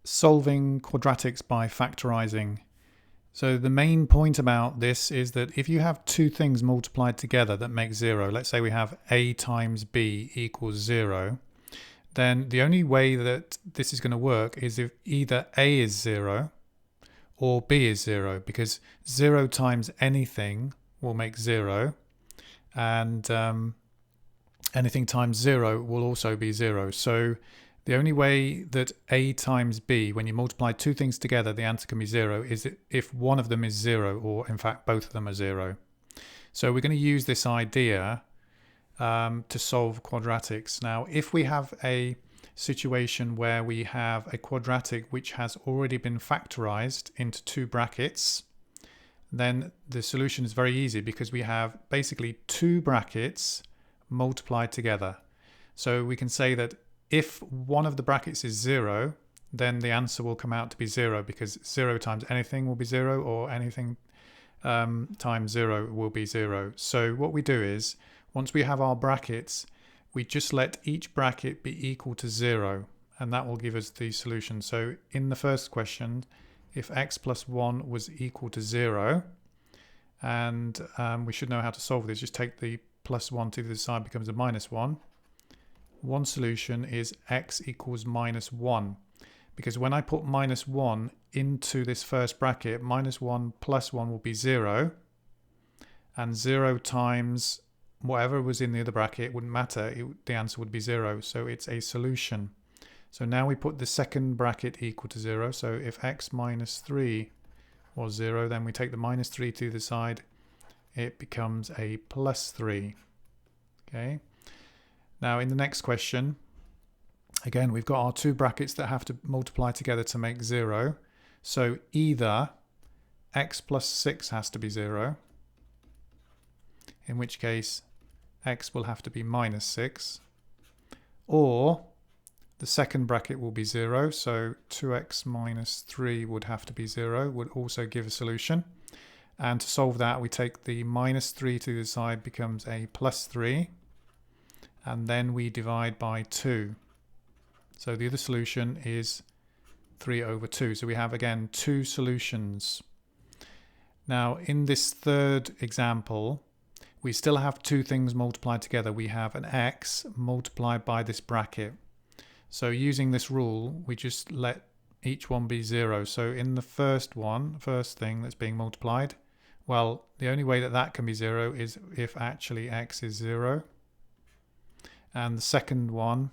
solving quadratics by factorising. So the main point about this is that if you have two things multiplied together that make 0, let's say we have a times b equals 0, then the only way that this is going to work is if either a is 0 or b is 0, because 0 times anything will make 0, and anything times 0 will also be 0. So the only way that a times b, when you multiply two things together, the answer can be 0, is if one of them is 0, or in fact both of them are 0. So we're going to use this idea to solve quadratics. Now, if we have a situation where we have a quadratic which has already been factorized into two brackets, then the solution is very easy, because we have basically two brackets multiplied together. So we can say that if one of the brackets is 0, then the answer will come out to be 0, because 0 times anything will be 0, or anything times 0 will be 0. So what we do is, once we have our brackets, we just let each bracket be equal to 0, and that will give us the solution. So in the first question, if x plus 1 was equal to 0, and we should know how to solve this, just take the plus 1 to the side, becomes a minus 1. One solution is x equals minus 1, because when I put minus 1 into this first bracket, minus 1 plus 1 will be 0, and 0 times whatever was in the other bracket wouldn't matter, the answer would be 0, so it's a solution. So now we put the second bracket equal to 0, so if x minus 3 was 0, then we take the minus 3 to the side, it becomes a plus 3. Okay. Now in the next question, again, we've got our two brackets that have to multiply together to make 0. So either x plus 6 has to be 0, in which case x will have to be minus 6, or the second bracket will be 0, so 2x minus 3 would have to be 0, would also give a solution. And to solve that, we take the minus 3 to the side, becomes a plus 3, and then we divide by 2. So the other solution is 3 over 2. So we have, again, two solutions. Now, in this third example, we still have two things multiplied together. We have an x multiplied by this bracket. So using this rule, we just let each one be 0. So in the first thing that's being multiplied, well, the only way that that can be 0 is if actually x is 0. And the second one,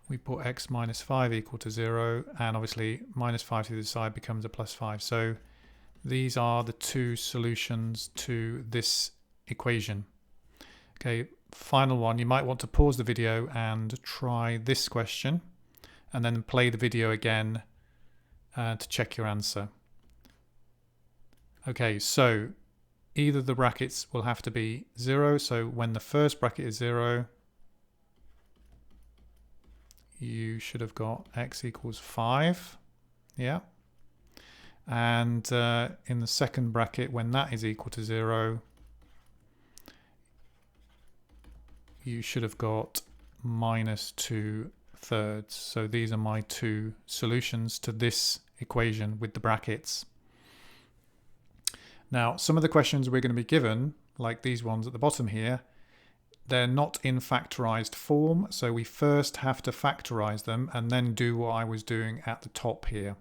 we put x minus 5 equal to 0, and obviously minus 5 to the side becomes a plus 5. So these are the two solutions to this equation. Okay, final one, you might want to pause the video and try this question, and then play the video again to check your answer. Okay, so either the brackets will have to be 0, so when the first bracket is 0, you should have got x equals 5, yeah. And in the second bracket, when that is equal to 0, you should have got minus 2/3. So these are my two solutions to this equation with the brackets. Now, some of the questions we're going to be given, like these ones at the bottom here, they're not in factorized form. So we first have to factorize them and then do what I was doing at the top here.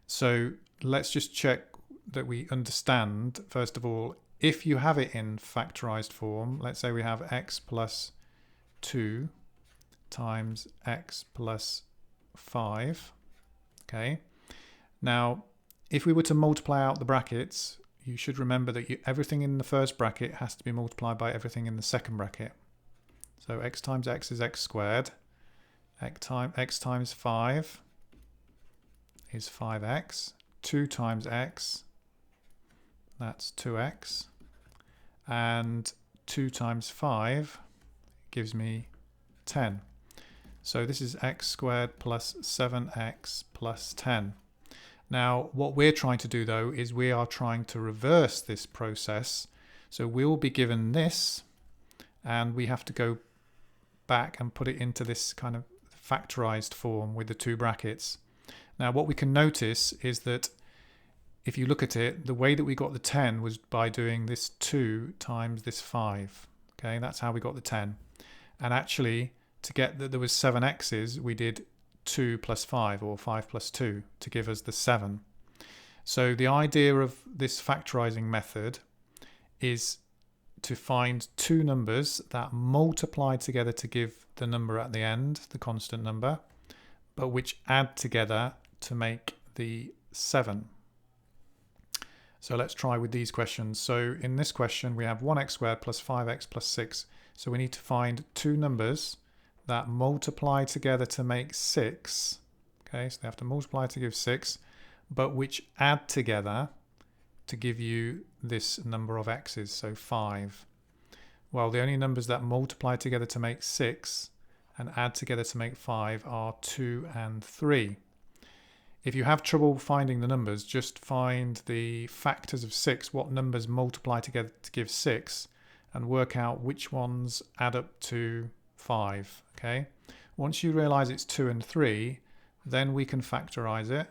So let's just check that we understand, first of all, if you have it in factorized form, let's say we have x plus 2 times x plus 5. Okay. Now, if we were to multiply out the brackets, you should remember that everything in the first bracket has to be multiplied by everything in the second bracket. So x times x is x squared. X times 5 is 5x. 2 times x, that's 2x. And 2 times 5 gives me 10. So this is x squared plus 7x plus 10. Now, what we're trying to do, though, is we are trying to reverse this process. So we'll be given this, and we have to go back and put it into this kind of factorized form with the two brackets. Now what we can notice is that if you look at it, the way that we got the 10 was by doing this 2 times this 5. Okay, that's how we got the 10. And actually, to get that there was 7 x's, we did 2 plus 5 or 5 plus 2 to give us the 7. So the idea of this factorizing method is to find two numbers that multiply together to give the number at the end, the constant number, but which add together to make the 7. So let's try with these questions. So in this question, we have 1x squared plus 5x plus 6. So we need to find two numbers that multiply together to make 6. Okay, so they have to multiply to give 6, but which add together to give you this number of x's, so 5. Well, the only numbers that multiply together to make 6 and add together to make 5 are 2 and 3. If you have trouble finding the numbers, just find the factors of 6, what numbers multiply together to give 6, and work out which ones add up to 5. Okay. Once you realize it's 2 and 3, then we can factorize it.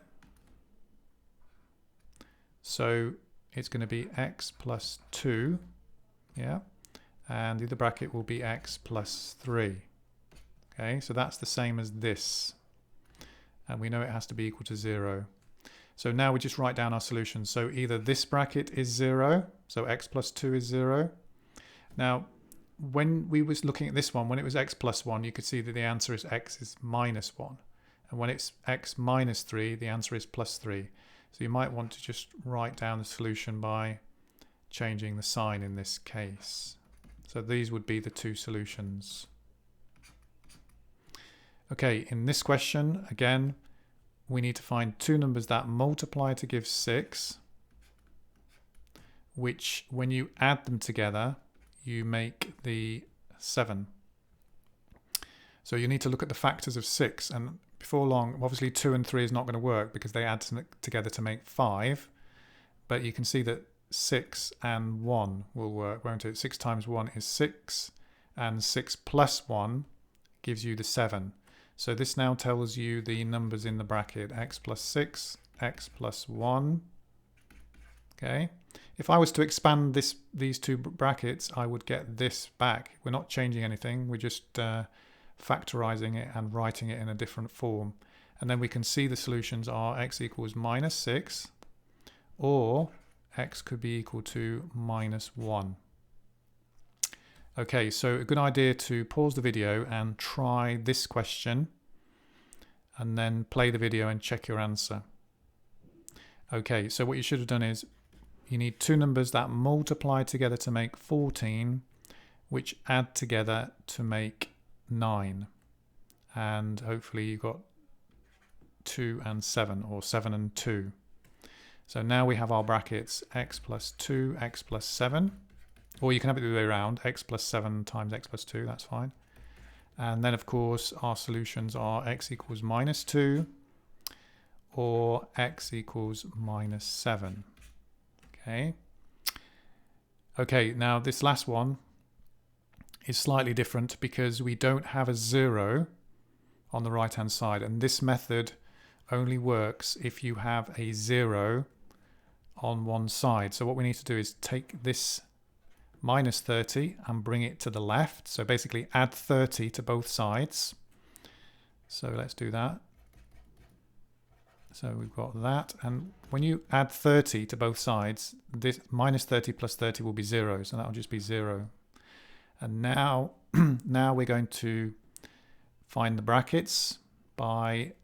So it's going to be x plus 2, yeah, and the other bracket will be x plus 3. Okay, so that's the same as this. And we know it has to be equal to 0. So now we just write down our solutions. So either this bracket is 0, so x plus 2 is 0. Now, when we was looking at this one, when it was x plus 1, you could see that the answer is x is minus 1. And when it's x minus 3, the answer is plus 3. So you might want to just write down the solution by changing the sign in this case. So these would be the two solutions. Okay, in this question, again, we need to find two numbers that multiply to give 6, which when you add them together, you make the 7. So you need to look at the factors of 6, and before long, obviously 2 and 3 is not going to work because they add together to make 5, but you can see that 6 and 1 will work, won't it? 6 times 1 is 6, and 6 plus 1 gives you the 7. So this now tells you the numbers in the bracket, x plus 6, x plus 1. Okay. If I was to expand these two brackets, I would get this back. We're not changing anything. We're just factorizing it and writing it in a different form. And then we can see the solutions are x equals minus 6, or x could be equal to minus 1. Okay, so a good idea to pause the video and try this question and then play the video and check your answer. Okay, so what you should have done is you need two numbers that multiply together to make 14, which add together to make 9. And hopefully you got 2 and 7, or 7 and 2. So now we have our brackets x plus 2, x plus 7. Or you can have it the other way around, x plus 7 times x plus 2, that's fine. And then, of course, our solutions are x equals minus 2 or x equals minus 7. Okay. Okay, now this last one is slightly different because we don't have a 0 on the right-hand side. And this method only works if you have a 0 on one side. So what we need to do is take this minus 30 and bring it to the left. So basically add 30 to both sides. So let's do that. So we've got that. And when you add 30 to both sides, this minus 30 plus 30 will be 0. So that will just be 0. And now, now we're going to find the brackets by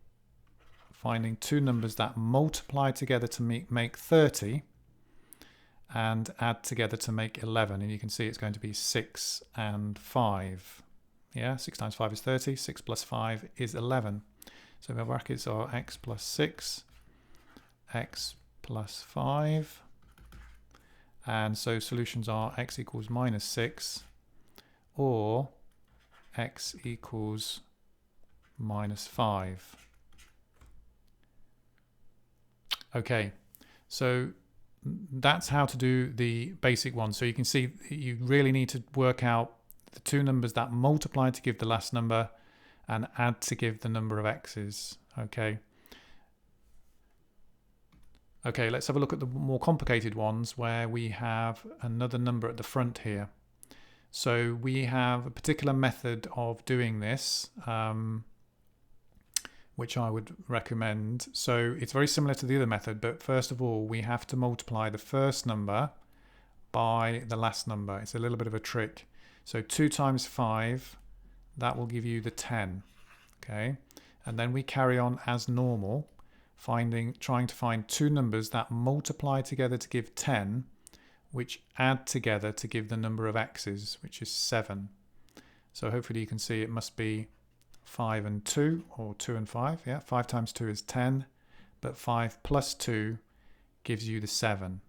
finding two numbers that multiply together to make 30. And add together to make 11. And you can see it's going to be 6 and 5. Yeah, 6 times 5 is 30. 6 plus 5 is 11. So the brackets are x plus 6, x plus 5. And so solutions are x equals minus 6 or x equals minus 5. Okay, so that's how to do the basic one. So you can see you really need to work out the two numbers that multiply to give the last number and add to give the number of x's. Okay. Okay, let's have a look at the more complicated ones where we have another number at the front here. So we have a particular method of doing this, which I would recommend. So it's very similar to the other method, but first of all, we have to multiply the first number by the last number. It's a little bit of a trick. So 2 times 5, that will give you the 10. Okay, and then we carry on as normal, trying to find two numbers that multiply together to give 10, which add together to give the number of x's, which is 7. So hopefully you can see it must be 5 and 2, or 2 and 5. Yeah, 5 times 2 is 10, but 5 plus 2 gives you the 7.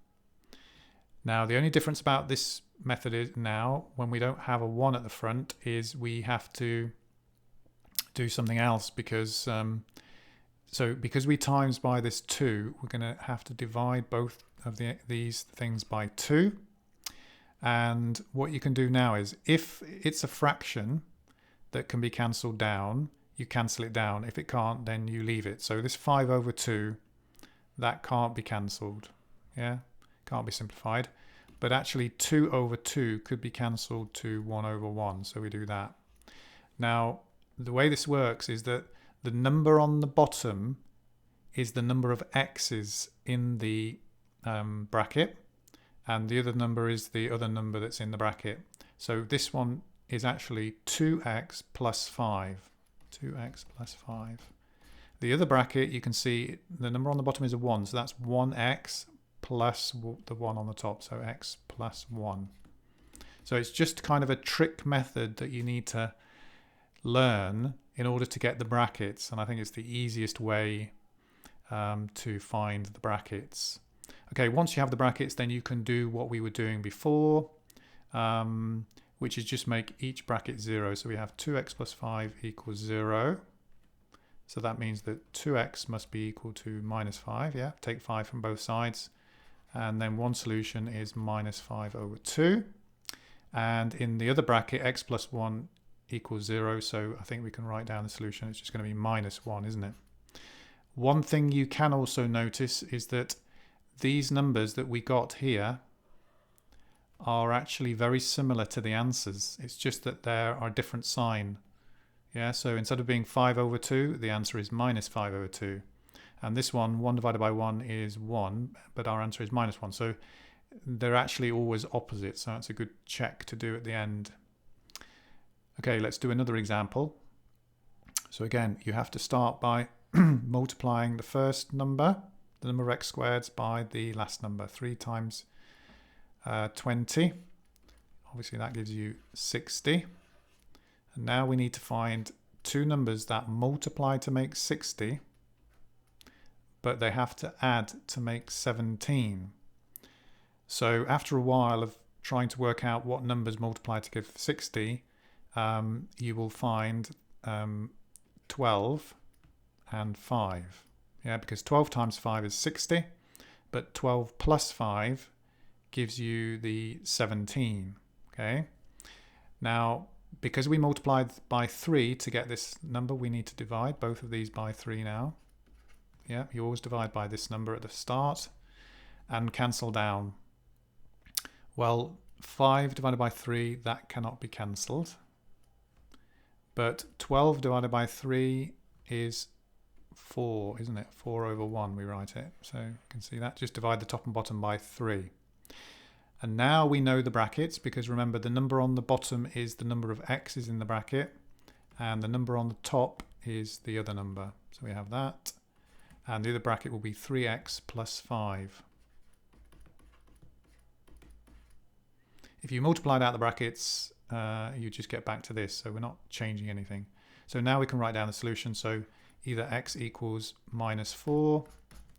Now the only difference about this method is now, when we don't have a 1 at the front, is we have to do something else, because because we times by this 2, we're going to have to divide both of these things by 2. And what you can do now is, if it's a fraction that can be cancelled down, you cancel it down. If it can't, then you leave it. So this 5 over 2, that can't be cancelled. Yeah, can't be simplified. But actually 2 over 2 could be cancelled to 1 over 1. So we do that. Now, the way this works is that the number on the bottom is the number of x's in the bracket, and the other number is the other number that's in the bracket. So this one is actually 2x plus 5. 2x plus 5. The other bracket, you can see the number on the bottom is a 1, so that's 1x plus the 1 on the top, so x plus 1. So it's just kind of a trick method that you need to learn in order to get the brackets, and I think it's the easiest way to find the brackets. Okay, once you have the brackets, then you can do what we were doing before, which is just make each bracket 0. So we have 2x plus 5 equals 0. So that means that 2x must be equal to minus 5. Yeah, take 5 from both sides. And then one solution is minus 5 over 2. And in the other bracket, x plus 1 equals 0. So I think we can write down the solution. It's just going to be minus 1, isn't it? One thing you can also notice is that these numbers that we got here are actually very similar to the answers. It's just that there are a different sign. Yeah, so instead of being 5 over 2, the answer is minus 5 over 2. And this one, 1 divided by 1 is 1, but our answer is minus 1. So they're actually always opposite. So that's a good check to do at the end. Okay, let's do another example. So again, you have to start by multiplying the first number, the number of x squareds, by the last number. 3 times 20. Obviously that gives you 60. And now we need to find two numbers that multiply to make 60, but they have to add to make 17. So after a while of trying to work out what numbers multiply to give 60, you will find 12 and 5. Yeah, because 12 times 5 is 60, but 12 plus 5 gives you the 17. Okay. Now, because we multiplied by 3 to get this number, we need to divide both of these by 3 now. Yeah, you always divide by this number at the start and cancel down. Well, 5 divided by 3, that cannot be cancelled. But 12 divided by 3 is 4, isn't it? 4 over 1, we write it. So you can see that. Just divide the top and bottom by 3. And now we know the brackets, because remember, the number on the bottom is the number of x's in the bracket, and the number on the top is the other number. So we have that. And the other bracket will be 3x plus 5. If you multiplied out the brackets, you just get back to this. So we're not changing anything. So now we can write down the solution. So either x equals minus 4.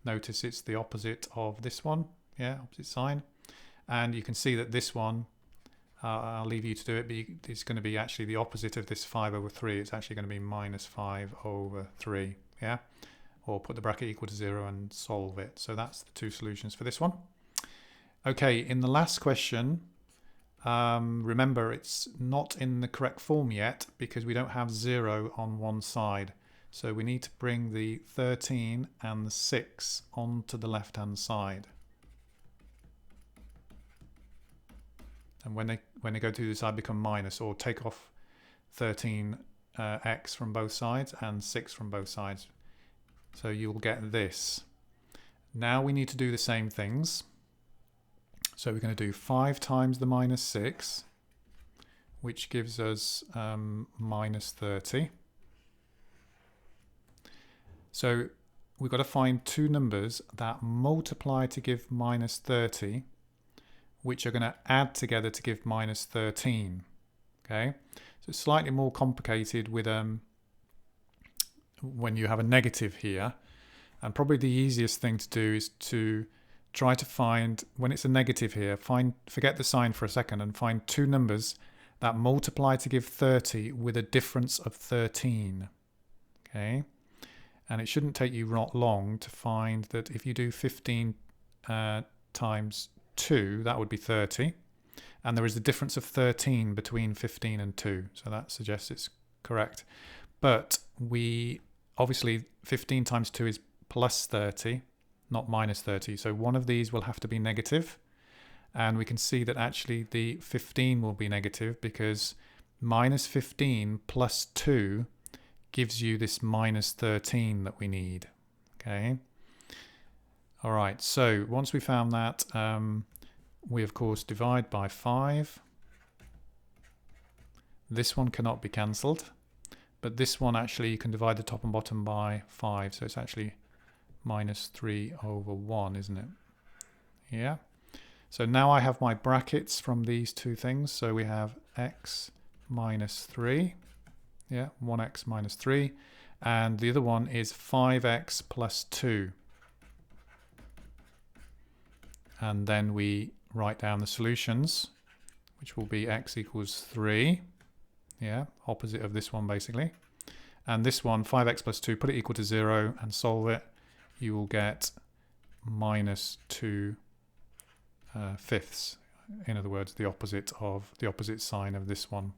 Notice it's the opposite of this one. Yeah, opposite sign. And you can see that this one, I'll leave you to do it, but it's going to be actually the opposite of this 5 over 3. It's actually going to be minus 5 over 3. Yeah, or put the bracket equal to 0 and solve it. So that's the two solutions for this one. Okay, in the last question, Remember, it's not in the correct form yet because we don't have 0 on one side. So we need to bring the 13 and the 6 onto the left-hand side. And when they go to the side, become minus, or take off 13x from both sides and 6 from both sides. So you'll get this. Now we need to do the same things. So we're going to do 5 times the minus 6, which gives us minus 30. So we've got to find two numbers that multiply to give minus 30, which are going to add together to give minus 13. Okay, so it's slightly more complicated with when you have a negative here, and probably the easiest thing to do is to try to find, when it's a negative here, forget the sign for a second and find two numbers that multiply to give 30 with a difference of 13. Okay, and it shouldn't take you long to find that if you do 15 times 2, that would be 30. And there is a difference of 13 between 15 and 2. So that suggests it's correct. But obviously 15 times 2 is plus 30, not minus 30. So one of these will have to be negative. And we can see that actually the 15 will be negative because minus 15 plus 2 gives you this minus 13 that we need. Okay. All right. So once we found that, we of course divide by 5. This one cannot be cancelled, but this one actually you can divide the top and bottom by 5. So it's actually minus 3 over 1, isn't it? Yeah. So now I have my brackets from these two things. So we have x minus 3. Yeah, 1x minus 3. And the other one is 5x plus 2. And then we write down the solutions, which will be x equals 3. Yeah, opposite of this one basically. And this one, 5x plus 2, put it equal to 0 and solve it. You will get minus 2 fifths. In other words, the opposite sign of this one.